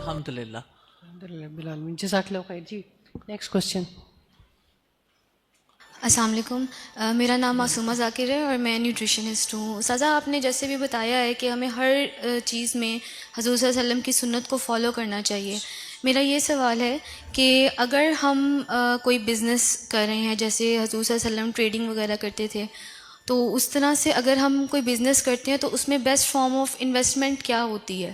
الحمدللہ. الحمدللہ رب العالمین. جزاک اللہ خیر. جی نیکسٹ کوشچن. السلام علیکم. میرا نام معصومہ ذاکر ہے اور میں نیوٹریشنسٹ ہوں. سازا آپ نے جیسے بھی بتایا ہے کہ ہمیں ہر چیز میں حضور صلی اللہ علیہ وسلم کی سنت کو فالو کرنا چاہیے. میرا یہ سوال ہے کہ اگر ہم کوئی بزنس کر رہے ہیں، جیسے حضور صلی اللہ علیہ وسلم ٹریڈنگ وغیرہ کرتے تھے، تو اس طرح سے اگر ہم کوئی بزنس کرتے ہیں تو اس میں بیسٹ فارم آف انویسٹمنٹ کیا ہوتی ہے؟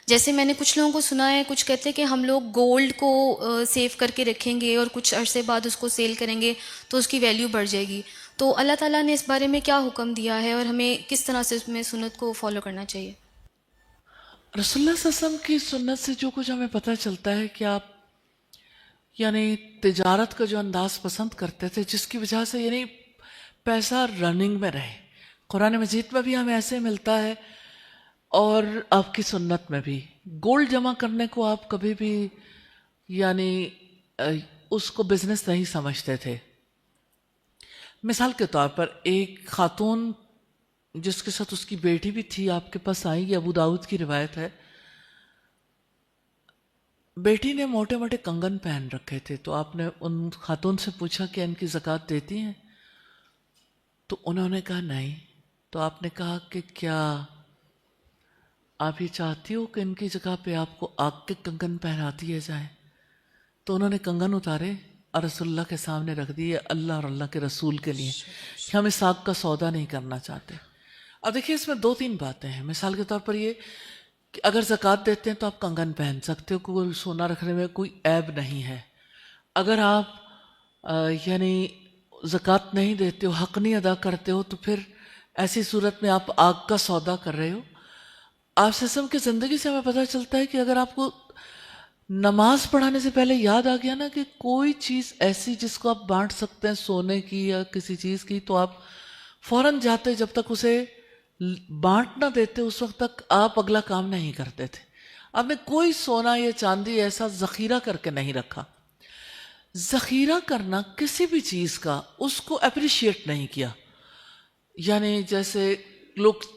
جیسے میں نے کچھ لوگوں کو سنا ہے، کچھ کہتے ہیں کہ ہم لوگ گولڈ کو سیو کر کے رکھیں گے اور کچھ عرصے بعد اس کو سیل کریں گے تو اس کی ویلیو بڑھ جائے گی. تو اللہ تعالیٰ نے اس بارے میں کیا حکم دیا ہے اور ہمیں کس طرح سے اس میں سنت کو فالو کرنا چاہیے؟ رسول اللہ صلی اللہ علیہ وسلم کی سنت سے جو کچھ ہمیں پتہ چلتا ہے کہ آپ یعنی تجارت کا جو انداز پسند کرتے تھے، جس کی وجہ سے یعنی پیسہ رننگ میں رہے. قرآن مجید میں بھی ہمیں ایسے ملتا ہے اور آپ کی سنت میں بھی. گولڈ جمع کرنے کو آپ کبھی بھی یعنی اس کو بزنس نہیں سمجھتے تھے. مثال کے طور پر ایک خاتون جس کے ساتھ اس کی بیٹی بھی تھی آپ کے پاس آئی، یہ ابو داؤد کی روایت ہے. بیٹی نے موٹے موٹے کنگن پہن رکھے تھے، تو آپ نے ان خاتون سے پوچھا کہ ان کی زکوٰۃ دیتی ہیں؟ تو انہوں نے کہا نہیں. تو آپ نے کہا کہ کیا آپ یہ چاہتی ہو کہ ان کی جگہ پہ آپ کو آگ کے کنگن پہنا دیے جائیں؟ تو انہوں نے کنگن اتارے اور رسول اللہ کے سامنے رکھ دیے، اللہ اور اللہ کے رسول کے لیے، کہ ہم اس آگ کا سودا نہیں کرنا چاہتے. اب دیکھیے اس میں دو تین باتیں ہیں. مثال کے طور پر یہ کہ اگر زکوٰۃ دیتے ہیں تو آپ کنگن پہن سکتے ہو، کوئی سونا رکھنے میں کوئی عیب نہیں ہے. اگر آپ یعنی زکوٰۃ نہیں دیتے ہو، حق نہیں ادا کرتے ہو، تو پھر ایسی صورت میں آپ آگ کا سودا کر رہے ہو. آپ سسم کی زندگی سے ہمیں پتہ چلتا ہے کہ اگر آپ کو نماز پڑھانے سے پہلے یاد آ گیا نا کہ کوئی چیز ایسی جس کو آپ بانٹ سکتے ہیں سونے کی یا کسی چیز کی، تو آپ فوراً جاتے، جب تک اسے بانٹ نہ دیتے اس وقت تک آپ اگلا کام نہیں کرتے تھے. آپ نے کوئی سونا یا چاندی ایسا ذخیرہ کر کے نہیں رکھا. ذخیرہ کرنا کسی بھی چیز کا، اس کو اپریشیٹ نہیں کیا. یعنی جیسے لوگ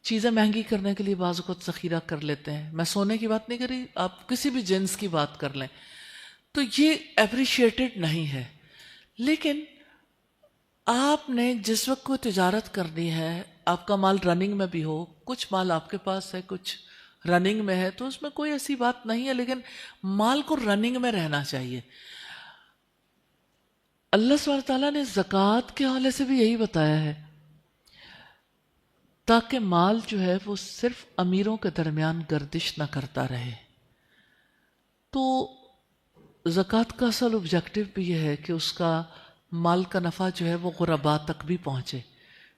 چیزیں مہنگی کرنے کے لیے بعض اوقات ذخیرہ کر لیتے ہیں. میں سونے کی بات نہیں کر رہی، آپ کسی بھی جنس کی بات کر لیں تو یہ اپریشیٹڈ نہیں ہے. لیکن آپ نے جس وقت کوئی تجارت کرنی ہے، آپ کا مال رننگ میں بھی ہو، کچھ مال آپ کے پاس ہے کچھ رننگ میں ہے، تو اس میں کوئی ایسی بات نہیں ہے، لیکن مال کو رننگ میں رہنا چاہیے. اللہ سبحانہ تعالیٰ نے زکوٰۃ کے حوالے سے بھی یہی بتایا ہے، تاکہ مال جو ہے وہ صرف امیروں کے درمیان گردش نہ کرتا رہے. تو زکوٰۃ کا اصل آبجیکٹو بھی یہ ہے کہ اس کا مال کا نفع جو ہے وہ غرباء تک بھی پہنچے،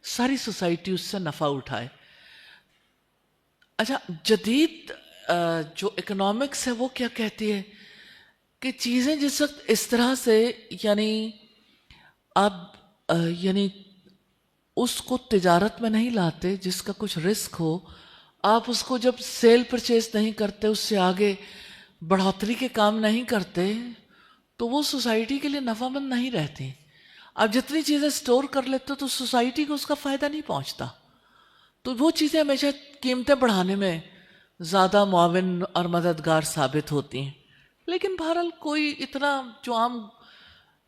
ساری سوسائٹی اس سے نفع اٹھائے. اچھا، جدید جو اکنامکس ہے وہ کیا کہتی ہے کہ چیزیں جس وقت اس طرح سے یعنی آپ یعنی اس کو تجارت میں نہیں لاتے جس کا کچھ رسک ہو، آپ اس کو جب سیل پرچیز نہیں کرتے، اس سے آگے بڑھوتری کے کام نہیں کرتے، تو وہ سوسائٹی کے لیے نفع مند نہیں رہتی. آپ جتنی چیزیں سٹور کر لیتے ہو تو سوسائٹی کو اس کا فائدہ نہیں پہنچتا. تو وہ چیزیں ہمیشہ قیمتیں بڑھانے میں زیادہ معاون اور مددگار ثابت ہوتی ہیں. لیکن بہرحال کوئی اتنا جو عام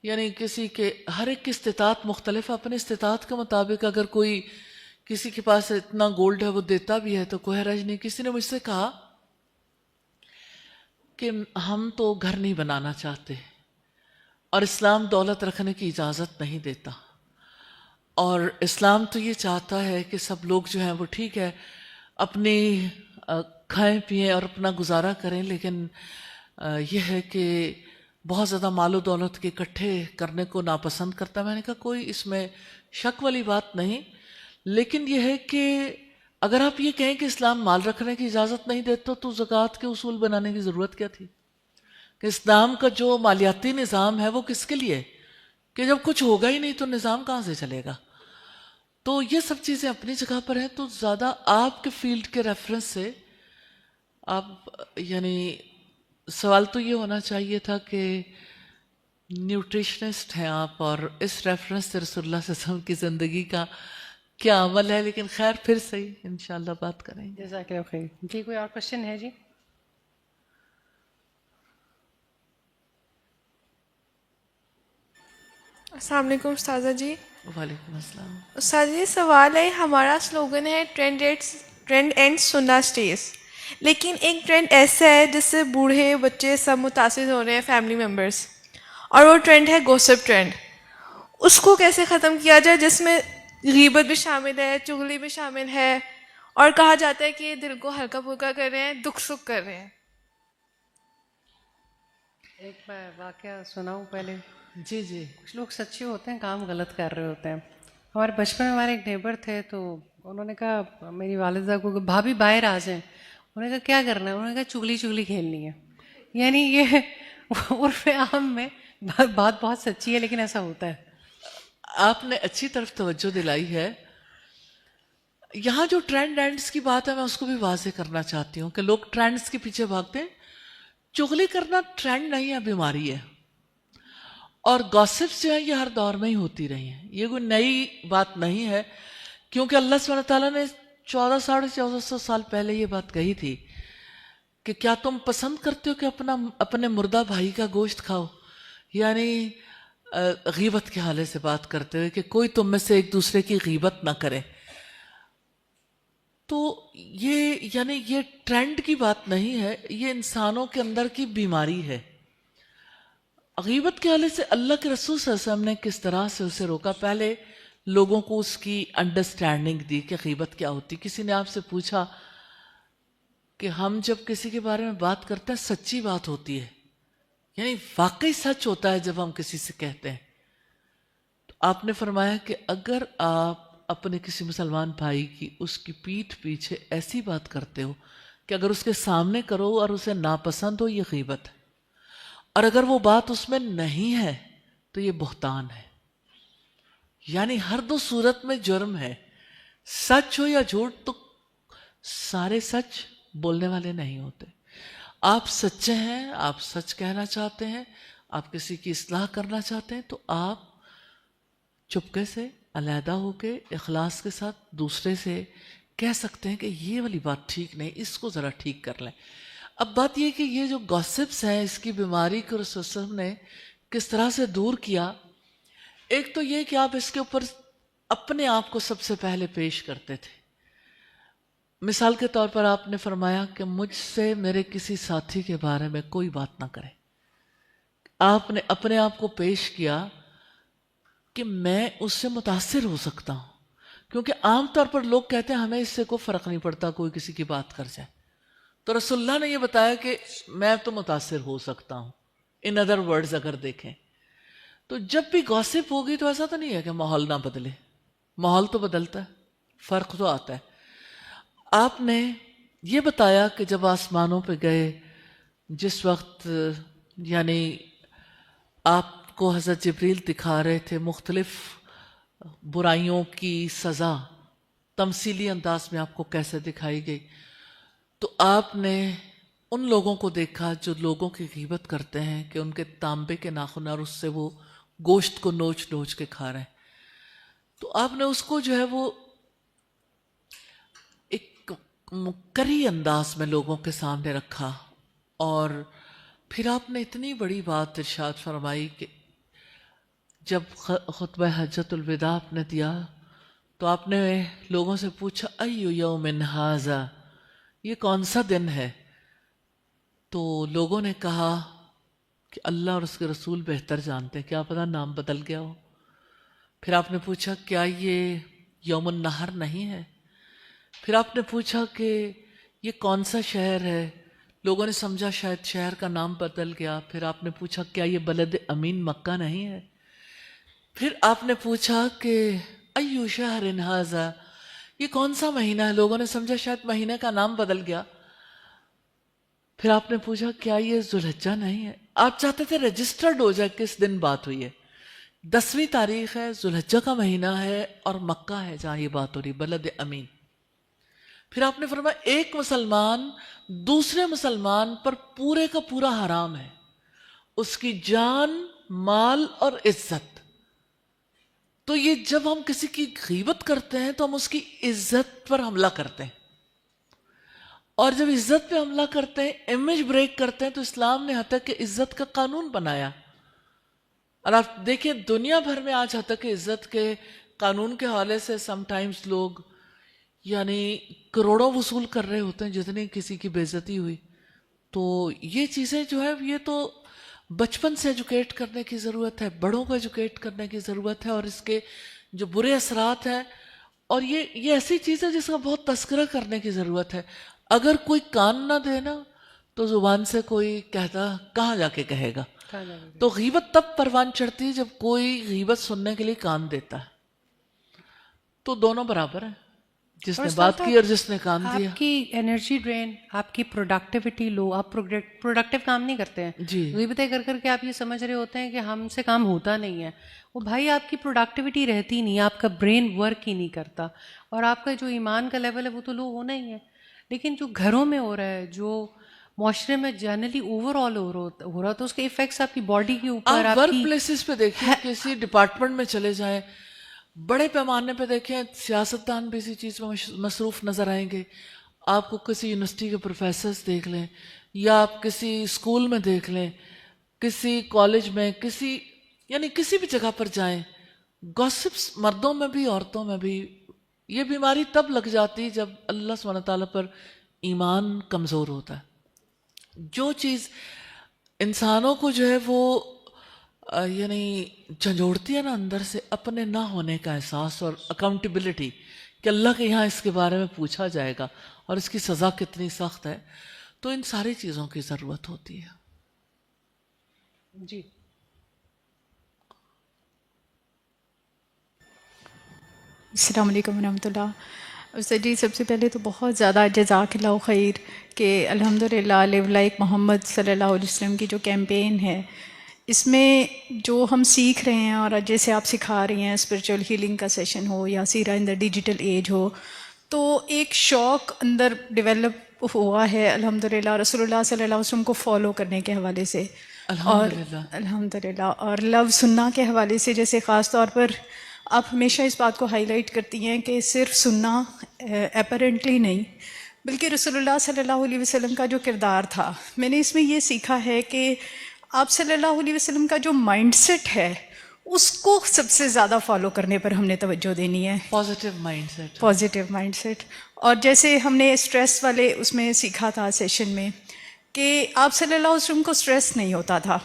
یعنی کسی کے ہر ایک کی استطاعت مختلف ہے، اپنے استطاعت کے مطابق اگر کوئی کسی کے پاس اتنا گولڈ ہے وہ دیتا بھی ہے تو کوئی حرج نہیں. کسی نے مجھ سے کہا کہ ہم تو گھر نہیں بنانا چاہتے اور اسلام دولت رکھنے کی اجازت نہیں دیتا، اور اسلام تو یہ چاہتا ہے کہ سب لوگ جو ہیں وہ ٹھیک ہے اپنی کھائیں پئیں اور اپنا گزارا کریں، لیکن یہ ہے کہ بہت زیادہ مال و دولت کے اکٹھے کرنے کو ناپسند کرتا. میں نے کہا کوئی اس میں شک والی بات نہیں، لیکن یہ ہے کہ اگر آپ یہ کہیں کہ اسلام مال رکھنے کی اجازت نہیں دیتا تو زکوٰۃ کے اصول بنانے کی ضرورت کیا تھی؟ کہ اسلام کا جو مالیاتی نظام ہے وہ کس کے لیے؟ کہ جب کچھ ہوگا ہی نہیں تو نظام کہاں سے چلے گا؟ تو یہ سب چیزیں اپنی جگہ پر ہیں. تو زیادہ آپ کے فیلڈ کے ریفرنس سے آپ یعنی سوال تو یہ ہونا چاہیے تھا کہ نیوٹریشنسٹ ہیں آپ، اور اس ریفرنس سے رسول اللہ صلی اللہ علیہ وسلم کی زندگی کا کیا عمل ہے. لیکن خیر پھر صحیح انشاءاللہ بات کریں گے. جزاک اللہ خیر. جی کوئی اور کوشچن ہے؟ جی السلام علیکم استاذہ جی. وعلیکم السلام. استاذ یہ سوال ہے, ہمارا سلوگن ہے ٹرینڈ اینڈ سننا اسٹیز, لیکن ایک ٹرینڈ ایسا ہے جس سے بوڑھے بچے سب متاثر ہو رہے ہیں, فیملی ممبرس, اور وہ ٹرینڈ ہے گوسپ ٹرینڈ. اس کو کیسے ختم کیا جائے جس میں غیبت بھی شامل ہے, چغلی بھی شامل ہے, اور کہا جاتا ہے کہ یہ دل کو ہلکا پھلکا کر رہے ہیں, دکھ سکھ کر رہے ہیں. ایک میں واقعہ سناؤں پہلے. جی جی. کچھ لوگ سچے ہوتے ہیں, کام غلط کر رہے ہوتے ہیں. ہمارے بچپن میں ہمارے ایک نیبر تھے, تو انہوں نے کہا میری والدہ کو کہ بھابھی باہر آ جائیں. انہوں نے کہا کیا کرنا ہے؟ انہوں نے کہا چگلی کھیلنی ہے. یعنی یہ عرف عام میں بات بہت سچی ہے, لیکن ایسا ہوتا ہے. آپ نے اچھی طرف توجہ دلائی ہے. یہاں جو ٹرینڈ اینڈس کی بات ہے میں اس کو بھی واضح کرنا چاہتی ہوں کہ لوگ ٹرینڈس کے پیچھے بھاگتے ہیں. چغلی کرنا ٹرینڈ نہیں ہے, بیماری ہے. اور گاسپس جو ہیں یہ ہر دور میں ہی ہوتی رہی ہیں, یہ کوئی نئی بات نہیں ہے, کیونکہ اللہ سبحانہ تعالیٰ نے 1400 سال پہلے یہ بات کہی تھی کہ کیا تم پسند کرتے ہو کہ اپنے مردہ بھائی کا گوشت کھاؤ. یعنی غیبت کے حوالے سے بات کرتے ہوئے کہ کوئی تم میں سے ایک دوسرے کی غیبت نہ کرے. تو یہ ٹرینڈ کی بات نہیں ہے, یہ انسانوں کے اندر کی بیماری ہے. غیبت کے حوالے سے اللہ کے رسول صلی اللہ علیہ وسلم نے کس طرح سے اسے روکا. پہلے لوگوں کو اس کی انڈرسٹینڈنگ دی کہ غیبت کیا ہوتی. کسی نے آپ سے پوچھا کہ ہم جب کسی کے بارے میں بات کرتے ہیں سچی بات ہوتی ہے, یعنی واقعی سچ ہوتا ہے جب ہم کسی سے کہتے ہیں. تو آپ نے فرمایا کہ اگر آپ اپنے کسی مسلمان بھائی کی اس کی پیٹھ پیچھے ایسی بات کرتے ہو کہ اگر اس کے سامنے کرو اور اسے ناپسند ہو, یہ غیبت ہے. اور اگر وہ بات اس میں نہیں ہے تو یہ بہتان ہے. یعنی ہر دو صورت میں جرم ہے, سچ ہو یا جھوٹ. تو سارے سچ بولنے والے نہیں ہوتے. آپ سچے ہیں, آپ سچ کہنا چاہتے ہیں, آپ کسی کی اصلاح کرنا چاہتے ہیں, تو آپ چپکے سے علیحدہ ہو کے اخلاص کے ساتھ دوسرے سے کہہ سکتے ہیں کہ یہ والی بات ٹھیک نہیں, اس کو ذرا ٹھیک کر لیں. اب بات یہ کہ یہ جو گاسپس ہیں اس کی بیماری کو رسول صلی اللہ علیہ وسلم نے کس طرح سے دور کیا. ایک تو یہ کہ آپ اس کے اوپر اپنے آپ کو سب سے پہلے پیش کرتے تھے. مثال کے طور پر آپ نے فرمایا کہ مجھ سے میرے کسی ساتھی کے بارے میں کوئی بات نہ کرے. آپ نے اپنے آپ کو پیش کیا کہ میں اس سے متاثر ہو سکتا ہوں, کیونکہ عام طور پر لوگ کہتے ہیں ہمیں اس سے کوئی فرق نہیں پڑتا کوئی کسی کی بات کر جائے. تو رسول اللہ نے یہ بتایا کہ میں تو متاثر ہو سکتا ہوں. ان ادر ورڈز اگر دیکھیں تو جب بھی گاسپ ہوگی تو ایسا تو نہیں ہے کہ ماحول نہ بدلے, ماحول تو بدلتا ہے, فرق تو آتا ہے. آپ نے یہ بتایا کہ جب آسمانوں پہ گئے, جس وقت یعنی آپ کو حضرت جبریل دکھا رہے تھے مختلف برائیوں کی سزا, تمثیلی انداز میں آپ کو کیسے دکھائی گئی, تو آپ نے ان لوگوں کو دیکھا جو لوگوں کی غیبت کرتے ہیں کہ ان کے تانبے کے ناخن اور اس سے وہ گوشت کو نوچ نوچ کے کھا رہے ہیں. تو آپ نے اس کو جو ہے وہ ایک مکری انداز میں لوگوں کے سامنے رکھا, اور پھر آپ نے اتنی بڑی بات ارشاد فرمائی کہ جب خطبہ حجۃ الوداع آپ نے دیا تو آپ نے لوگوں سے پوچھا ایو یوم ھذا, یہ کون سا دن ہے؟ تو لوگوں نے کہا کہ اللہ اور اس کے رسول بہتر جانتے ہیں, کیا پتہ نام بدل گیا ہو. پھر آپ نے پوچھا کیا یہ یوم النحر نہیں ہے؟ پھر آپ نے پوچھا کہ یہ کون سا شہر ہے؟ لوگوں نے سمجھا شاید شہر کا نام بدل گیا. پھر آپ نے پوچھا کیا یہ بلد امین مکہ نہیں ہے؟ پھر آپ نے پوچھا کہ ایو شہر ھذا, یہ کون سا مہینہ ہے؟ لوگوں نے سمجھا شاید مہینے کا نام بدل گیا. پھر آپ نے پوچھا کیا یہ ذوالحجہ نہیں ہے؟ آپ چاہتے تھے رجسٹرڈ ہو جائے کس دن بات ہوئی ہے. 10ویں تاریخ ہے, ذوالحجہ کا مہینہ ہے, اور مکہ ہے جہاں یہ بات ہو رہی, بلد امین. پھر آپ نے فرمایا ایک مسلمان دوسرے مسلمان پر پورے کا پورا حرام ہے, اس کی جان, مال اور عزت. تو یہ جب ہم کسی کی غیبت کرتے ہیں تو ہم اس کی عزت پر حملہ کرتے ہیں, اور جب عزت پہ حملہ کرتے ہیں, امیج بریک کرتے ہیں, تو اسلام نے حتیٰ کہ عزت کا قانون بنایا اور آپ دیکھیں دنیا بھر میں آج حد تک کہ عزت کے قانون کے حوالے سے سم ٹائمز لوگ یعنی کروڑوں وصول کر رہے ہوتے ہیں جتنی کسی کی بے عزتی ہوئی. تو یہ چیزیں جو ہے یہ تو بچپن سے ایجوکیٹ کرنے کی ضرورت ہے, بڑوں کو ایجوکیٹ کرنے کی ضرورت ہے, اور اس کے جو برے اثرات ہیں, اور یہ ایسی چیز ہے جس کا بہت تذکرہ کرنے کی ضرورت ہے. اگر کوئی کان نہ دے نا تو زبان سے کوئی کہتا کہاں جا کے کہے گا. تو غیبت تب پروان چڑھتی ہے جب کوئی غیبت سننے کے لیے کان دیتا ہے. تو دونوں برابر ہیں, جس نے بات کی اور جس نے کان دیا. آپ کی انرجی ڈرین, آپ کی پروڈکٹیوٹی لو, آپ پروڈکٹیو کام نہیں کرتے ہیں. جی غیبتیں کر کر کے آپ یہ سمجھ رہے ہوتے ہیں کہ ہم سے کام ہوتا نہیں ہے. وہ بھائی آپ کی پروڈکٹیوٹی رہتی نہیں, آپ کا برین ورک ہی نہیں کرتا, اور آپ کا جو ایمان کا لیول ہے وہ تو لو ہونا ہی ہے. لیکن جو گھروں میں ہو رہا ہے, جو معاشرے میں جنرلی اوور آل ہو رہا, تو اس کے ایفیکٹس آپ کی باڈی کے اوپر, آپ آپ ورک کی پلیسز پہ دیکھیں, کسی ڈپارٹمنٹ میں چلے جائیں, بڑے پیمانے پہ دیکھیں, سیاستدان بھی اسی چیز میں مصروف نظر آئیں گے. آپ کو کسی یونیورسٹی کے پروفیسرز دیکھ لیں, یا آپ کسی اسکول میں دیکھ لیں, کسی کالج میں, یعنی کسی بھی جگہ پر جائیں, گوسپس مردوں میں بھی عورتوں میں بھی. یہ بیماری تب لگ جاتی جب اللہ سبحانہ تعالیٰ پر ایمان کمزور ہوتا ہے. جو چیز انسانوں کو جو ہے وہ یعنی جھنجھوڑتی ہے نا اندر سے, اپنے نہ ہونے کا احساس اور اکاؤنٹیبلٹی کہ اللہ کے یہاں اس کے بارے میں پوچھا جائے گا اور اس کی سزا کتنی سخت ہے, تو ان ساری چیزوں کی ضرورت ہوتی ہے. جی السلام علیکم ورحمۃ اللہ. استاد جی, سب سے پہلے تو بہت زیادہ جزاک اللہ خیر کہ الحمدللہ لیو لائک محمد صلی اللہ علیہ وسلم کی جو کیمپین ہے, اس میں جو ہم سیکھ رہے ہیں, اور جیسے آپ سکھا رہی ہیں اسپرچول ہیلنگ کا سیشن ہو یا سیرہ ان دا ڈیجیٹل ایج ہو, تو ایک شوق اندر ڈیولپ ہوا ہے الحمدللہ رسول اللہ صلی اللہ علیہ وسلم کو فالو کرنے کے حوالے سے, اور الحمدللہ اور لو سننا کے حوالے سے. جیسے خاص طور پر آپ ہمیشہ اس بات کو ہائی لائٹ کرتی ہیں کہ صرف سننا اپیرنٹلی نہیں, بلکہ رسول اللہ صلی اللہ علیہ وسلم کا جو کردار تھا, میں نے اس میں یہ سیکھا ہے کہ آپ صلی اللہ علیہ وسلم کا جو مائنڈ سیٹ ہے اس کو سب سے زیادہ فالو کرنے پر ہم نے توجہ دینی ہے. Positive mindset. Positive mindset. اور جیسے ہم نے اسٹریس والے اس میں سیکھا تھا سیشن میں کہ آپ صلی اللہ علیہ وسلم کو اسٹریس نہیں ہوتا تھا,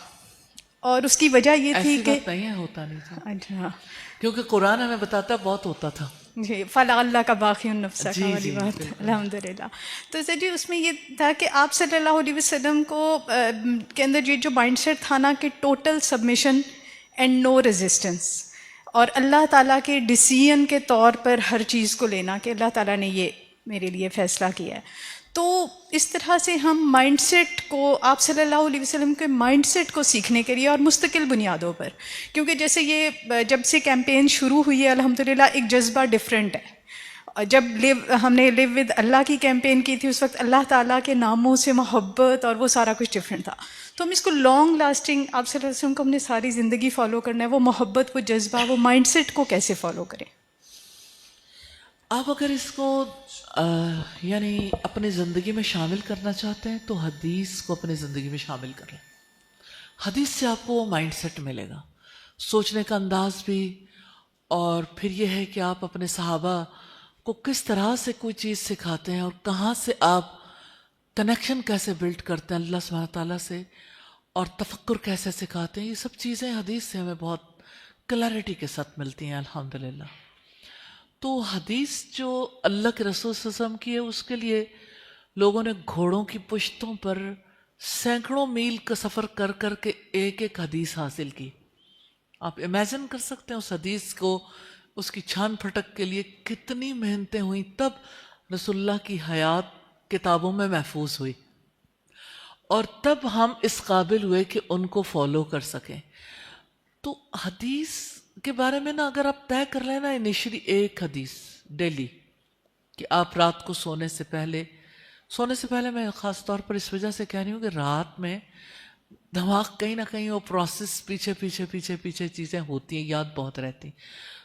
اور اس کی وجہ یہ تھی کہ نہیں ہے, ہوتا نہیں تھا, اچھا کیونکہ قرآن ہمیں بتاتا ہے بہت ہوتا تھا. جی فلا اللہ کا باقی النفس کا والی بات, الحمدللہ. تو سر جی اس میں یہ تھا کہ آپ صلی اللہ علیہ وسلم کو کے اندر یہ جو مائنڈ سیٹ تھا نا کہ total submission and no resistance, اور اللہ تعالیٰ کے ڈیسیژن کے طور پر ہر چیز کو لینا کہ اللہ تعالیٰ نے یہ میرے لیے فیصلہ کیا ہے. تو اس طرح سے ہم مائنڈ سیٹ کو, آپ صلی اللہ علیہ وسلم کے مائنڈ سیٹ کو سیکھنے کے لیے, اور مستقل بنیادوں پر, کیونکہ جیسے یہ جب سے کیمپین شروع ہوئی ہے الحمدللہ ایک جذبہ ڈفرینٹ ہے. جب ہم نے لیو ود اللہ کی کیمپین کی تھی اس وقت اللہ تعالیٰ کے ناموں سے محبت اور وہ سارا کچھ ڈفرینٹ تھا. تو ہم اس کو لانگ لاسٹنگ, آپ صلی اللہ علیہ وسلم کو ہم نے ساری زندگی فالو کرنا ہے, وہ محبت, وہ جذبہ, وہ مائنڈ سیٹ کو کیسے فالو کریں؟ آپ اگر اس کو یعنی اپنی زندگی میں شامل کرنا چاہتے ہیں تو حدیث کو اپنی زندگی میں شامل کر لیں. حدیث سے آپ کو وہ مائنڈ سیٹ ملے گا, سوچنے کا انداز بھی, اور پھر یہ ہے کہ آپ اپنے صحابہ کو کس طرح سے کوئی چیز سکھاتے ہیں اور کہاں سے آپ کنیکشن کیسے بلڈ کرتے ہیں اللہ سبحانہ تعالیٰ سے, اور تفکر کیسے سکھاتے ہیں. یہ سب چیزیں حدیث سے ہمیں بہت کلیئرٹی کے ساتھ ملتی ہیں الحمدللہ. تو حدیث جو اللہ کے رسول صلی اللہ علیہ وسلم کی ہے, اس کے لیے لوگوں نے گھوڑوں کی پشتوں پر سینکڑوں میل کا سفر کر کر کے ایک ایک حدیث حاصل کی. آپ امیجن کر سکتے ہیں اس حدیث کو, اس کی چھان پھٹک کے لیے کتنی محنتیں ہوئیں, تب رسول اللہ کی حیات کتابوں میں محفوظ ہوئی, اور تب ہم اس قابل ہوئے کہ ان کو فالو کر سکیں. تو حدیث کے بارے میں نا اگر آپ طے کر لیں نا انیشلی ایک حدیث ڈیلی, کہ آپ رات کو سونے سے پہلے میں خاص طور پر اس وجہ سے کہہ رہی ہوں کہ رات میں دماغ کہیں نہ کہیں وہ پروسیس پیچھے چیزیں ہوتی ہیں, یاد بہت رہتی,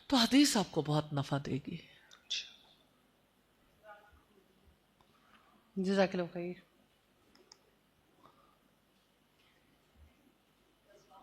تو حدیث آپ کو بہت نفع دے گی. جزاک اللہ خیر.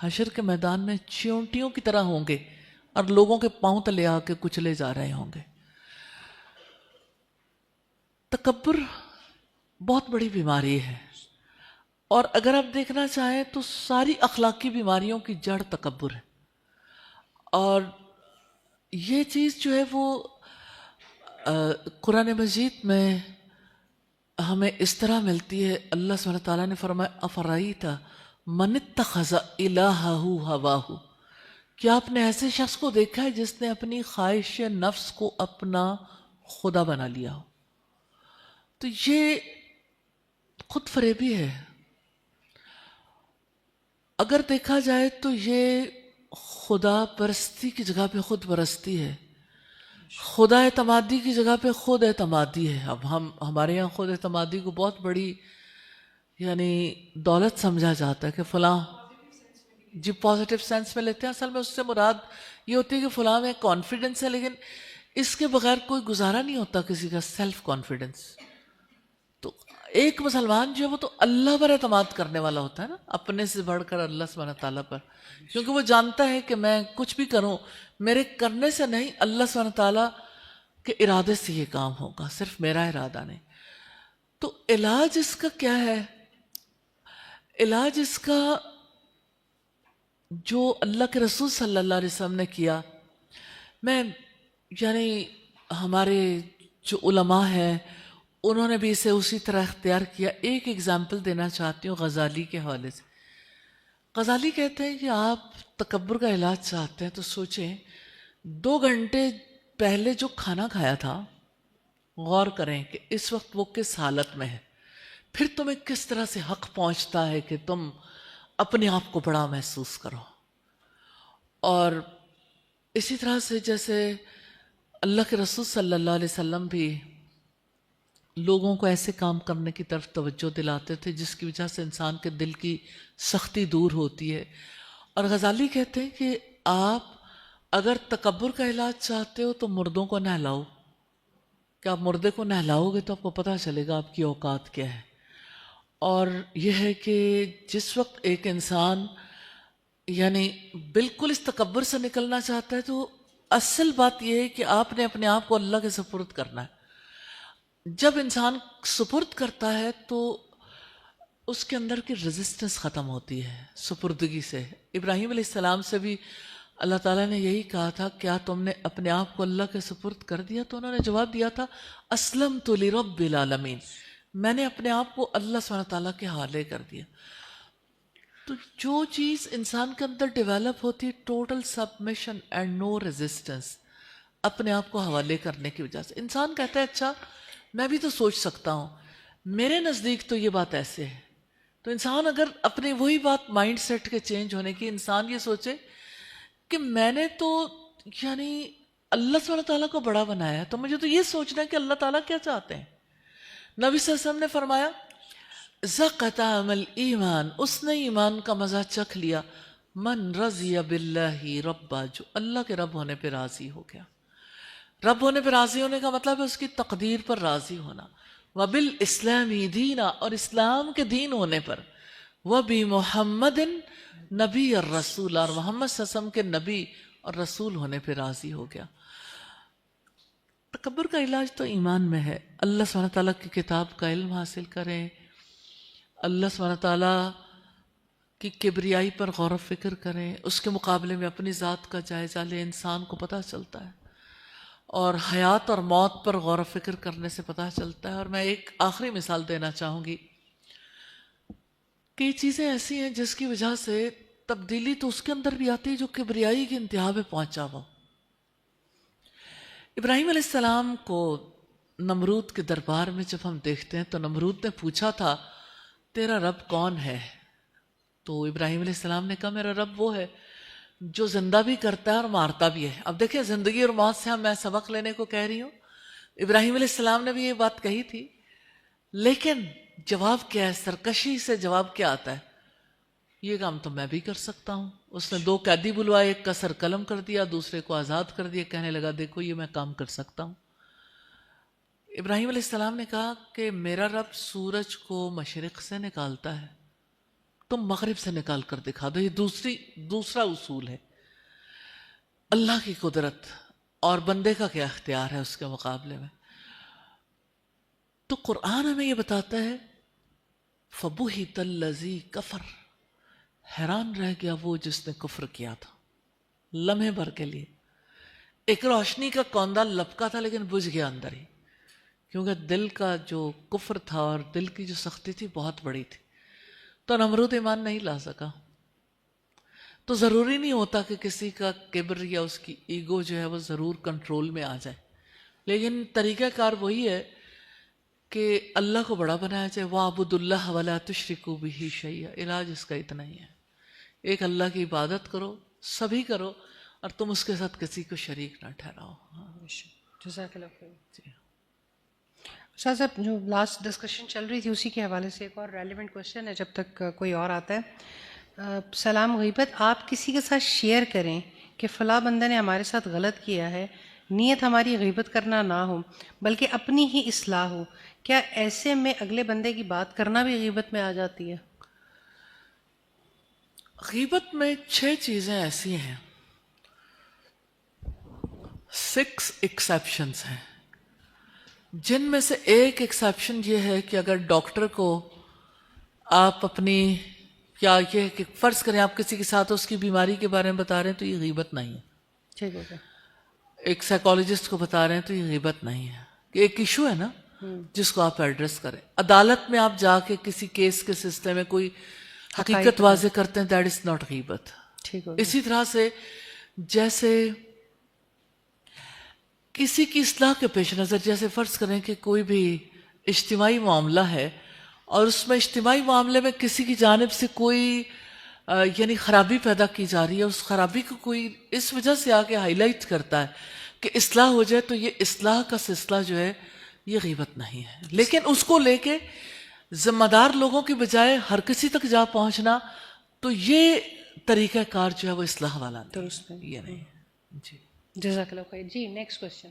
حشر کے میدان میں چیونٹیوں کی طرح ہوں گے اور لوگوں کے پاؤں تلے آ کے کچلے جا رہے ہوں گے. تکبر بہت بڑی بیماری ہے، اور اگر آپ دیکھنا چاہیں تو ساری اخلاقی بیماریوں کی جڑ تکبر ہے. اور یہ چیز جو ہے وہ قرآن مجید میں ہمیں اس طرح ملتی ہے. اللہ سبحانہ تعالیٰ نے فرمایا افرائیت من اتخذ الہہ ہواہ، کیا آپ نے ایسے شخص کو دیکھا ہے جس نے اپنی خواہش نفس کو اپنا خدا بنا لیا ہو؟ تو یہ خود فریبی ہے. اگر دیکھا جائے تو یہ خدا پرستی کی جگہ پہ خود پرستی ہے، خدا اعتمادی کی جگہ پہ خود اعتمادی ہے. اب ہمارے یہاں خود اعتمادی کو بہت بڑی یعنی دولت سمجھا جاتا ہے کہ فلاں جی پازیٹیو سینس میں لیتے ہیں. اصل میں اس سے مراد یہ ہوتی ہے کہ فلاں میں کانفیڈنس ہے، لیکن اس کے بغیر کوئی گزارا نہیں ہوتا کسی کا سیلف کانفیڈنس. تو ایک مسلمان جو ہے وہ تو اللہ پر اعتماد کرنے والا ہوتا ہے نا، اپنے سے بڑھ کر اللہ سبحانہ تعالیٰ پر، کیونکہ وہ جانتا ہے کہ میں کچھ بھی کروں میرے کرنے سے نہیں، اللہ سبحانہ تعالیٰ کے ارادے سے یہ کام ہوگا، صرف میرا ارادہ نہیں. تو علاج اس کا کیا ہے؟ علاج اس کا جو اللہ کے رسول صلی اللہ علیہ وسلم نے کیا، میں یعنی ہمارے جو علماء ہیں انہوں نے بھی اسے اسی طرح اختیار کیا. ایک ایگزامپل دینا چاہتی ہوں غزالی کے حوالے سے. غزالی کہتے ہیں کہ آپ تکبر کا علاج چاہتے ہیں تو سوچیں 2 گھنٹے پہلے جو کھانا کھایا تھا غور کریں کہ اس وقت وہ کس حالت میں ہے، پھر تمہیں کس طرح سے حق پہنچتا ہے کہ تم اپنے آپ کو بڑا محسوس کرو. اور اسی طرح سے جیسے اللہ کے رسول صلی اللہ علیہ وسلم بھی لوگوں کو ایسے کام کرنے کی طرف توجہ دلاتے تھے جس کی وجہ سے انسان کے دل کی سختی دور ہوتی ہے. اور غزالی کہتے ہیں کہ آپ اگر تکبر کا علاج چاہتے ہو تو مردوں کو نہلاؤ، کہ آپ مردے کو نہلاؤ گے تو آپ کو پتہ چلے گا آپ کی اوقات کیا ہے. اور یہ ہے کہ جس وقت ایک انسان یعنی بالکل اس تکبر سے نکلنا چاہتا ہے تو اصل بات یہ ہے کہ آپ نے اپنے آپ کو اللہ کے سپرد کرنا ہے. جب انسان سپرد کرتا ہے تو اس کے اندر کی ریزسٹنس ختم ہوتی ہے سپردگی سے. ابراہیم علیہ السلام سے بھی اللہ تعالیٰ نے یہی کہا تھا کیا تم نے اپنے آپ کو اللہ کے سپرد کر دیا؟ تو انہوں نے جواب دیا تھا اسلمت لرب العالمین، میں نے اپنے آپ کو اللہ سبحانہ تعالیٰ کے حوالے کر دیا. تو جو چیز انسان کے اندر ڈیولپ ہوتی ہے total submission and no resistance, اپنے آپ کو حوالے کرنے کی وجہ سے انسان کہتا ہے اچھا میں بھی تو سوچ سکتا ہوں، میرے نزدیک تو یہ بات ایسے ہے. تو انسان اگر اپنی وہی بات مائنڈ سیٹ کے چینج ہونے کی، انسان یہ سوچے کہ میں نے تو یعنی اللہ سبحانہ تعالیٰ کو بڑا بنایا ہے، تو مجھے تو یہ سوچنا ہے کہ اللہ تعالیٰ کیا چاہتے ہیں. نبی صلی اللہ علیہ وسلم نے فرمایا ذاق طعم الایمان، اس نے ایمان کا مزہ چکھ لیا، من رضی باللہ ربا، جو اللہ کے رب ہونے پہ راضی ہو گیا. رب ہونے پہ راضی ہونے کا مطلب ہے اس کی تقدیر پر راضی ہونا. وبالاسلامی دینا، اور اسلام کے دین ہونے پر، وبمحمد نبی الرسول، اور محمد صلی اللہ علیہ وسلم کے نبی اور رسول ہونے پہ راضی ہو گیا. تکبر کا علاج تو ایمان میں ہے. اللہ سبحانہ تعالیٰ کی کتاب کا علم حاصل کریں، اللہ سبحانہ تعالیٰ کی کبریائی پر غور و فکر کریں، اس کے مقابلے میں اپنی ذات کا جائزہ لیں، انسان کو پتہ چلتا ہے. اور حیات اور موت پر غور و فکر کرنے سے پتہ چلتا ہے. اور میں ایک آخری مثال دینا چاہوں گی کہ یہ چیزیں ایسی ہیں جس کی وجہ سے تبدیلی تو اس کے اندر بھی آتی ہے جو کبریائی کی انتہا پہ پہنچا ہوا. ابراہیم علیہ السلام کو نمرود کے دربار میں جب ہم دیکھتے ہیں تو نمرود نے پوچھا تھا تیرا رب کون ہے؟ تو ابراہیم علیہ السلام نے کہا میرا رب وہ ہے جو زندہ بھی کرتا ہے اور مارتا بھی ہے. اب دیکھیں زندگی اور موت سے میں سبق لینے کو کہہ رہی ہوں. ابراہیم علیہ السلام نے بھی یہ بات کہی تھی، لیکن جواب کیا ہے؟ سرکشی سے جواب کیا آتا ہے؟ یہ کام تو میں بھی کر سکتا ہوں. اس نے 2 قیدی بلوائے، ایک کا سر قلم کر دیا، دوسرے کو آزاد کر دیا، کہنے لگا دیکھو یہ میں کام کر سکتا ہوں. ابراہیم علیہ السلام نے کہا کہ میرا رب سورج کو مشرق سے نکالتا ہے تم مغرب سے نکال کر دکھا دو. یہ دوسرا اصول ہے. اللہ کی قدرت اور بندے کا کیا اختیار ہے اس کے مقابلے میں. تو قرآن ہمیں یہ بتاتا ہے فَبُهِتَ الَّذِي كَفَرَ، حیران رہ گیا وہ جس نے کفر کیا تھا. لمحے بھر کے لیے ایک روشنی کا کوندا لپکا تھا لیکن بجھ گیا اندر ہی، کیونکہ دل کا جو کفر تھا اور دل کی جو سختی تھی بہت بڑی تھی. تو نمرود ایمان نہیں لا سکا. تو ضروری نہیں ہوتا کہ کسی کا کبر یا اس کی ایگو جو ہے وہ ضرور کنٹرول میں آ جائے، لیکن طریقہ کار وہی ہے کہ اللہ کو بڑا بنایا جائے. وَاعْبُدُوا اللَّهَ وَلَا تُشْرِكُوا بِهِ شَيْئًا. علاج اس کا اتنا ہی ہے، ایک اللہ کی عبادت کرو، سبھی کرو، اور تم اس کے ساتھ کسی کو شریک نہ ٹھہراؤ. جزاک اللہ خیر. شاہ صاحب جو لاسٹ ڈسکشن چل رہی تھی اسی کے حوالے سے ایک اور ریلیونٹ کوشچن ہے جب تک کوئی اور آتا ہے. سلام غیبت، آپ کسی کے ساتھ شیئر کریں کہ فلاں بندہ نے ہمارے ساتھ غلط کیا ہے، نیت ہماری غیبت کرنا نہ ہو بلکہ اپنی ہی اصلاح ہو، کیا ایسے میں اگلے بندے کی بات کرنا بھی غیبت میں آ جاتی ہے؟ غیبت میں 6 چیزیں ایسی ہیں، 6 ایکسیپشنز ہیں، جن میں سے ایک ایکسیپشن یہ ہے کہ اگر ڈاکٹر کو آپ اپنی یا یہ کہ فرض کریں آپ کسی کے ساتھ اس کی بیماری کے بارے میں بتا رہے ہیں تو یہ غیبت نہیں ہے. ٹھیک ہو گیا. ایک سائیکالوجسٹ کو بتا رہے ہیں تو یہ غیبت نہیں ہے. کہ ایک ایشو ہے نا جس کو آپ ایڈریس کریں. عدالت میں آپ جا کے کسی کیس کے سلسلے میں کوئی حقیقت واضح کرتے ہیں، دیٹ از ناٹ غیبت. ٹھیک ہو گیا. اسی طرح سے جیسے کسی کی اصلاح کے پیش نظر، جیسے فرض کریں کہ کوئی بھی اجتماعی معاملہ ہے اور اس میں اجتماعی معاملے میں کسی کی جانب سے کوئی یعنی خرابی پیدا کی جا رہی ہے، اس خرابی کو کوئی اس وجہ سے آ کے ہائی لائٹ کرتا ہے کہ اصلاح ہو جائے، تو یہ اصلاح کا سلسلہ جو ہے یہ غیبت نہیں ہے. لیکن اس کو لے کے ذمہ دار لوگوں کی بجائے ہر کسی تک جا پہنچنا، تو یہ طریقہ کار جو ہے وہ اصلاح والا نہیں، درست ہے. یہ نہیں. جی جزاک اللہ خیر. جی نیکسٹ کوشچن.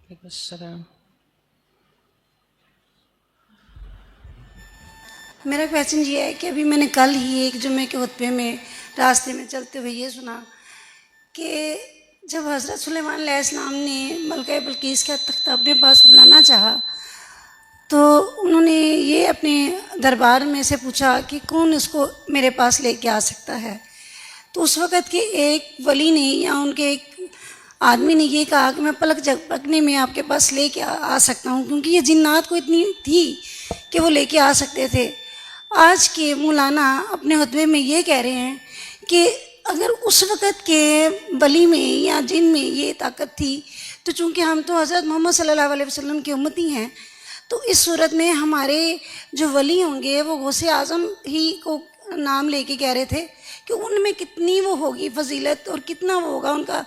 وعلیکم السلام. میرا کویشچن یہ ہے کہ ابھی میں نے کل ہی ایک جمعے کے خطبے میں راستے میں چلتے ہوئے یہ سنا کہ جب حضرت سلیمان علیہ السلام نے ملکہ بلقیس کا تختہ اپنے پاس بلانا چاہا تو انہوں نے یہ اپنے دربار میں سے پوچھا کہ کون اس کو میرے پاس لے کے آ سکتا ہے. تو اس وقت کے ایک ولی نے یا ان کے ایک آدمی نے یہ کہا کہ میں پلک جھپکنے میں آپ کے پاس لے کے آ سکتا ہوں، کیونکہ یہ جنات کو اتنی تھی کہ وہ لے کے آ سکتے تھے. آج کے مولانا اپنے خطبے میں یہ کہہ رہے ہیں کہ اگر اس وقت کے ولی میں یا جن میں یہ طاقت تھی تو چونکہ ہم تو حضرت محمد صلی اللہ علیہ وسلم کی امتی ہیں، تو اس صورت میں ہمارے جو ولی ہوں گے وہ غوث اعظم ہی کو نام لے کے کہہ رہے تھے کہ ان میں کتنی وہ ہوگی فضیلت اور کتنا وہ ہوگا ان کا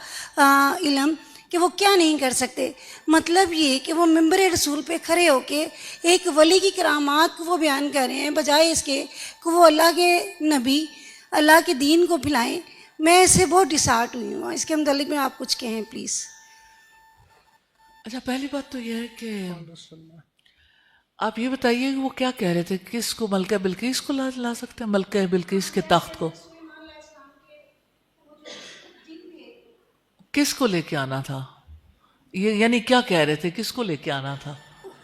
علم کہ وہ کیا نہیں کر سکتے. مطلب یہ کہ وہ ممبر رسول پہ کھڑے ہو کے ایک ولی کی کرامات کو وہ بیان کر رہے ہیں بجائے اس کے کہ وہ اللہ کے نبی اللہ کے دین کو پھیلائیں. میں اس سے بہت ڈسہارٹ ہوئی ہوں. اس کے متعلق میں آپ کچھ کہیں پلیز. اچھا، پہلی بات تو یہ ہے کہ آپ یہ بتائیے کہ وہ کیا کہہ رہے تھے، کس کو ملکہ بلقیس کو لا سکتے ہیں، ملکہ بلقیس کے تخت کو کس کو لے کے آنا تھا؟ یہ یعنی کیا کہہ رہے تھے، کس کو لے کے آنا تھا؟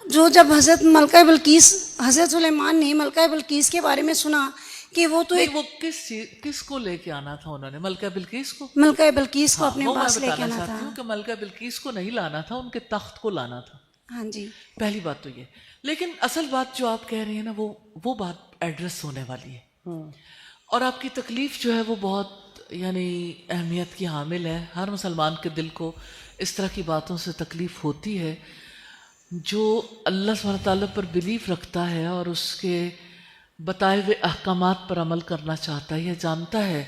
جو جب حضرت ملکہ بلقیس حضرت سلیمان نے ملکہ بلقیس کے بارے میں سنا کہ وہ تو ایک وہ کس کو لے کے آنا تھا انہوں نے؟ ملکہ بلقیس کو؟ ملکہ بلقیس کو اپنے وہ پاس میں لے کے بتانا آنا چاہتی تھا. ہوں کہ ملکہ بلقیس کو نہیں لانا تھا، ان کے تخت کو لانا تھا. ہاں جی. پہلی بات تو یہ. لیکن اصل بات جو آپ کہہ رہی ہیں نا وہ بات ایڈریس ہونے والی ہے، اور آپ کی تکلیف جو ہے وہ بہت یعنی اہمیت کی حامل ہے. ہر مسلمان کے دل کو اس طرح کی باتوں سے تکلیف ہوتی ہے. جو اللہ سبحانہ تعالیٰ پر بلیف رکھتا ہے اور اس کے بتائے ہوئے احکامات پر عمل کرنا چاہتا ہے، یہ جانتا ہے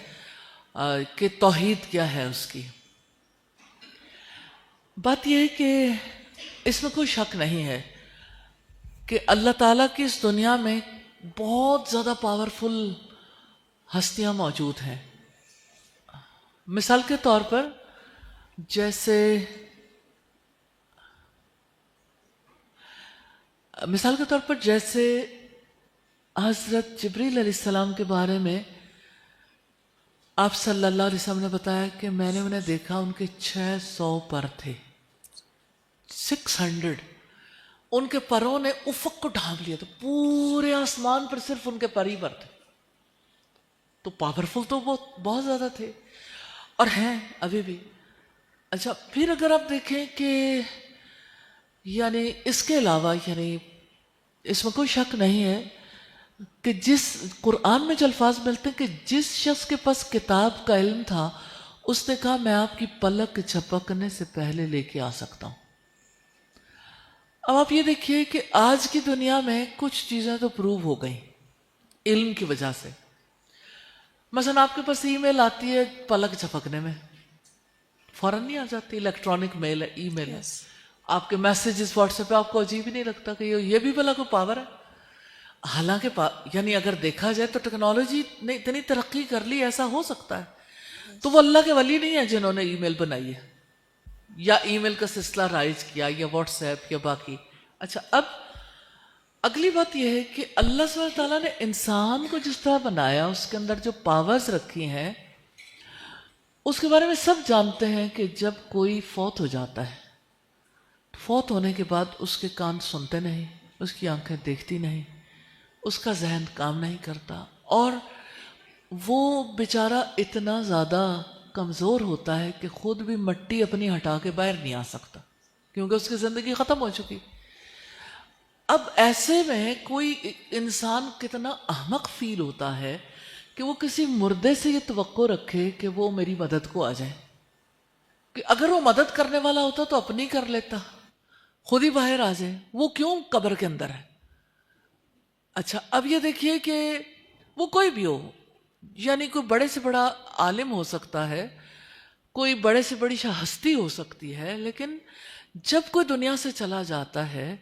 کہ توحید کیا ہے اس کی. بات یہ ہے کہ اس میں کوئی شک نہیں ہے کہ اللہ تعالیٰ کی اس دنیا میں بہت زیادہ پاورفل ہستیاں موجود ہیں. مثال کے طور پر جیسے مثال کے طور پر جیسے حضرت جبریل علیہ السلام کے بارے میں آپ صلی اللہ علیہ وسلم نے بتایا کہ میں نے انہیں دیکھا، ان کے 600 پر تھے، 600، ان کے پروں نے افق کو ڈھانپ لیا، تو پورے آسمان پر صرف ان کے پر ہی پر تھے، تو پاورفل تو بہت زیادہ تھے اور ہیں ابھی بھی۔ اچھا، پھر اگر آپ دیکھیں کہ یعنی اس کے علاوہ یعنی اس میں کوئی شک نہیں ہے کہ جس قرآن میں جو الفاظ ملتے ہیں کہ جس شخص کے پاس کتاب کا علم تھا اس نے کہا میں آپ کی پلک جھپکنے سے پہلے لے کے آ سکتا ہوں۔ اب آپ یہ دیکھیے کہ آج کی دنیا میں کچھ چیزیں تو پروو ہو گئیں علم کی وجہ سے۔ مثلا آپ کے پاس ای میل آتی ہے پلک جھپکنے میں، فوراً نہیں آ جاتی، الیکٹرانک میل ہے، ای میل ہے، آپ کے میسیجز واٹس ایپ پہ آپ کو عجیب ہی نہیں لگتا کہ یہ بھی بلا کوئی پاور ہے۔ حالانکہ یعنی اگر دیکھا جائے تو ٹیکنالوجی نے اتنی ترقی کر لی، ایسا ہو سکتا ہے، تو وہ اللہ کے ولی نہیں ہے جنہوں نے ای میل بنائی ہے یا ای میل کا سلسلہ رائج کیا یا واٹس ایپ یا باقی۔ اچھا، اب اگلی بات یہ ہے کہ اللہ سبحانہ تعالیٰ نے انسان کو جس طرح بنایا، اس کے اندر جو پاورز رکھی ہیں اس کے بارے میں سب جانتے ہیں کہ جب کوئی فوت ہو جاتا ہے، فوت ہونے کے بعد اس کے کان سنتے نہیں، اس کی آنکھیں دیکھتی نہیں، اس کا ذہن کام نہیں کرتا، اور وہ بیچارہ اتنا زیادہ کمزور ہوتا ہے کہ خود بھی مٹی اپنی ہٹا کے باہر نہیں آ سکتا کیونکہ اس کی زندگی ختم ہو چکی۔ اب ایسے میں کوئی انسان کتنا احمق فیل ہوتا ہے کہ وہ کسی مردے سے یہ توقع رکھے کہ وہ میری مدد کو آ جائے، کہ اگر وہ مدد کرنے والا ہوتا تو اپنی کر لیتا، خود ہی باہر آ جائے، وہ کیوں قبر کے اندر ہے۔ اچھا، اب یہ دیکھیے کہ وہ کوئی بھی ہو، یعنی کوئی بڑے سے بڑا عالم ہو سکتا ہے، کوئی بڑے سے بڑی ہستی ہو سکتی ہے، لیکن جب کوئی دنیا سے چلا جاتا ہے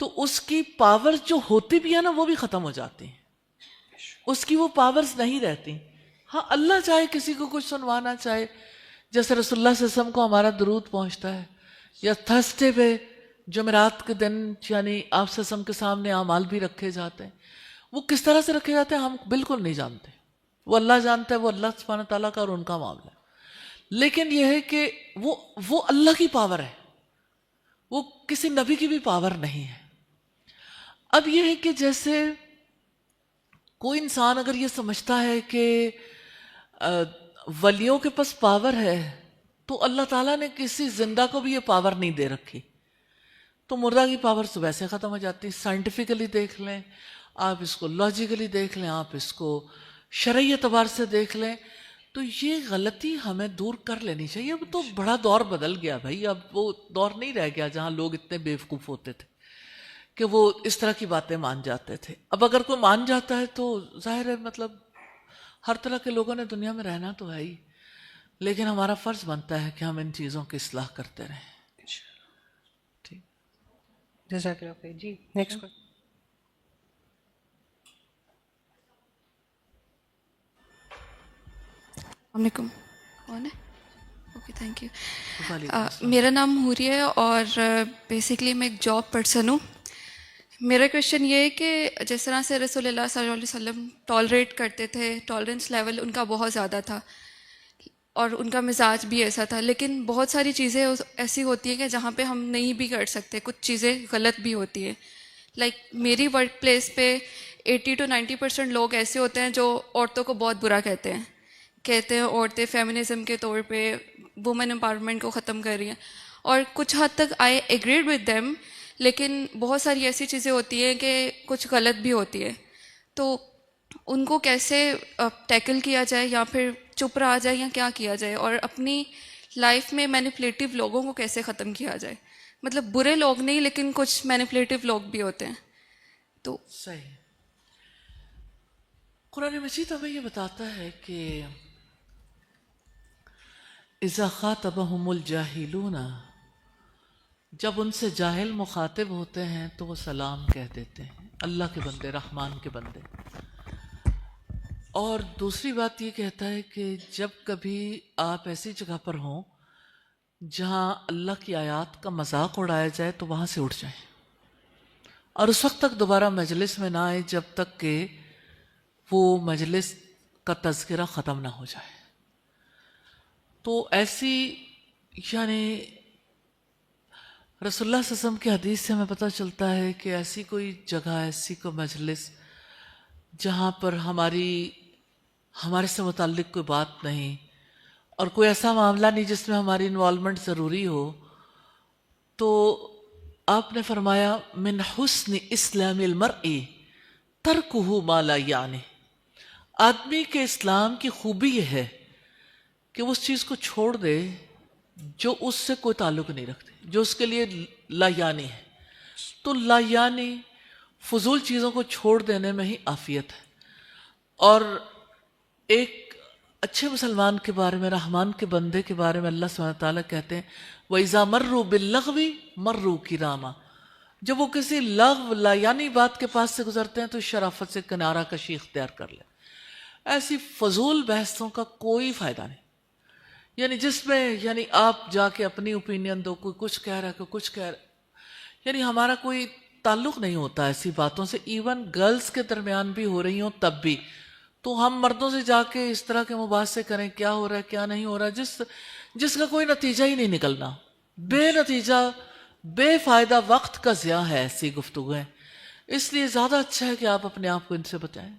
تو اس کی پاور جو ہوتی بھی ہے نا وہ بھی ختم ہو جاتی ہیں، اس کی وہ پاورز نہیں رہتی۔ ہاں، اللہ چاہے کسی کو کچھ سنوانا چاہے، جیسے رسول اللہ صلی اللہ علیہ وسلم کو ہمارا درود پہنچتا ہے، یا تھرسڈے پہ جمعرات کے دن یعنی آپ صلی اللہ علیہ وسلم کے سامنے اعمال بھی رکھے جاتے ہیں، وہ کس طرح سے رکھے جاتے ہیں ہم بالکل نہیں جانتے، وہ اللہ جانتا ہے، وہ اللہ سبحانہ تعالیٰ کا اور ان کا معاملہ ہے۔ لیکن یہ ہے کہ وہ اللہ کی پاور ہے، وہ کسی نبی کی بھی پاور نہیں ہے۔ اب یہ ہے کہ جیسے کوئی انسان اگر یہ سمجھتا ہے کہ ولیوں کے پاس پاور ہے تو اللہ تعالیٰ نے کسی زندہ کو بھی یہ پاور نہیں دے رکھی، تو مردہ کی پاور تو ویسے ختم ہو جاتی۔ سائنٹیفکلی دیکھ لیں آپ، اس کو لاجیکلی دیکھ لیں آپ، اس کو شرعی اعتبار سے دیکھ لیں، تو یہ غلطی ہمیں دور کر لینی چاہیے۔ اب تو بڑا دور بدل گیا بھائی، اب وہ دور نہیں رہ گیا جہاں لوگ اتنے بیوقوف ہوتے تھے کہ وہ اس طرح کی باتیں مان جاتے تھے۔ اب اگر کوئی مان جاتا ہے تو ظاہر ہے مطلب ہر طرح کے لوگوں نے دنیا میں رہنا تو ہے ہی، لیکن ہمارا فرض بنتا ہے کہ ہم ان چیزوں کی اصلاح کرتے رہیں۔ ٹھیک، جزاک اللہ خیر۔ جی نیکسٹ کوئی؟ السلام علیکم، کون ہے؟ Okay, thank you. وعلیکم السلام۔ میرا نام حوری ہے اور بیسکلی میں ایک جاب پرسن ہوں۔ میرا کویشچن یہ ہے کہ جس طرح سے رسول اللہ صلی اللہ علیہ وسلم ٹالریٹ کرتے تھے، ٹالرنس لیول ان کا بہت زیادہ تھا اور ان کا مزاج بھی ایسا تھا، لیکن بہت ساری چیزیں ایسی ہوتی ہیں کہ جہاں پہ ہم نہیں بھی کر سکتے، کچھ چیزیں غلط بھی ہوتی ہیں۔ لائک میری ورک پلیس پہ 80 to 90% لوگ ایسے ہوتے ہیں جو عورتوں کو بہت برا کہتے ہیں عورتیں فیمنزم کے طور پہ وومن امپاورمنٹ کو ختم کر رہی ہیں، اور کچھ حد تک آئی ایگریڈ ود دیم، لیکن بہت ساری ایسی چیزیں ہوتی ہیں کہ کچھ غلط بھی ہوتی ہے، تو ان کو کیسے ٹیکل کیا جائے، یا پھر چپ رہا جائے، یا کیا کیا جائے، اور اپنی لائف میں مینیپولیٹیو لوگوں کو کیسے ختم کیا جائے؟ مطلب برے لوگ نہیں، لیکن کچھ مینیپولیٹیو لوگ بھی ہوتے ہیں۔ تو صحیح، قرآن مجید ہمیں یہ بتاتا ہے کہ اذا خاطبہم الجاہلون، جب ان سے جاہل مخاطب ہوتے ہیں تو وہ سلام کہہ دیتے ہیں، اللہ کے بندے، رحمان کے بندے۔ اور دوسری بات یہ کہتا ہے کہ جب کبھی آپ ایسی جگہ پر ہوں جہاں اللہ کی آیات کا مذاق اڑایا جائے تو وہاں سے اٹھ جائیں، اور اس وقت تک دوبارہ مجلس میں نہ آئے جب تک کہ وہ مجلس کا تذکرہ ختم نہ ہو جائے. تو ایسی یعنی رسول اللہ صلی اللہ علیہ وسلم کی حدیث سے ہمیں پتہ چلتا ہے کہ ایسی کوئی جگہ، ایسی کوئی مجلس جہاں پر ہمارے سے متعلق کوئی بات نہیں اور کوئی ایسا معاملہ نہیں جس میں ہماری انوالومنٹ ضروری ہو، تو آپ نے فرمایا من حسن اسلام المرء ترکہ ما لا یعنی. آدمی کے اسلام کی خوبی یہ ہے کہ وہ اس چیز کو چھوڑ دے جو اس سے کوئی تعلق نہیں رکھتے، جو اس کے لیے لا یعنی ہے. تو لا یعنی فضول چیزوں کو چھوڑ دینے میں ہی عافیت ہے. اور ایک اچھے مسلمان کے بارے میں، رحمان کے بندے کے بارے میں اللہ سبحانہ وتعالیٰ کہتے ہیں وَإِذَا مَرُّوا بِاللَّغْوِ مَرُّوا كِرَامًا. جب وہ کسی لغو لا یعنی بات کے پاس سے گزرتے ہیں تو شرافت سے کنارہ کشی اختیار کر لیں. ایسی فضول بحثوں کا کوئی فائدہ نہیں، یعنی جس میں یعنی آپ جا کے اپنی اوپینین دو، کوئی کچھ کہہ رہا ہے کوئی کچھ کہہ رہا ہے، یعنی ہمارا کوئی تعلق نہیں ہوتا ایسی باتوں سے. ایون گرلز کے درمیان بھی ہو رہی ہوں تب بھی تو ہم مردوں سے جا کے اس طرح کے مباحثے کریں کیا ہو رہا ہے کیا نہیں ہو رہا ہے، جس کا کوئی نتیجہ ہی نہیں نکلنا، بے نتیجہ بے فائدہ وقت کا ضیاع ہے ایسی گفتگویں. اس لیے زیادہ اچھا ہے کہ آپ اپنے آپ کو ان سے بچائیں.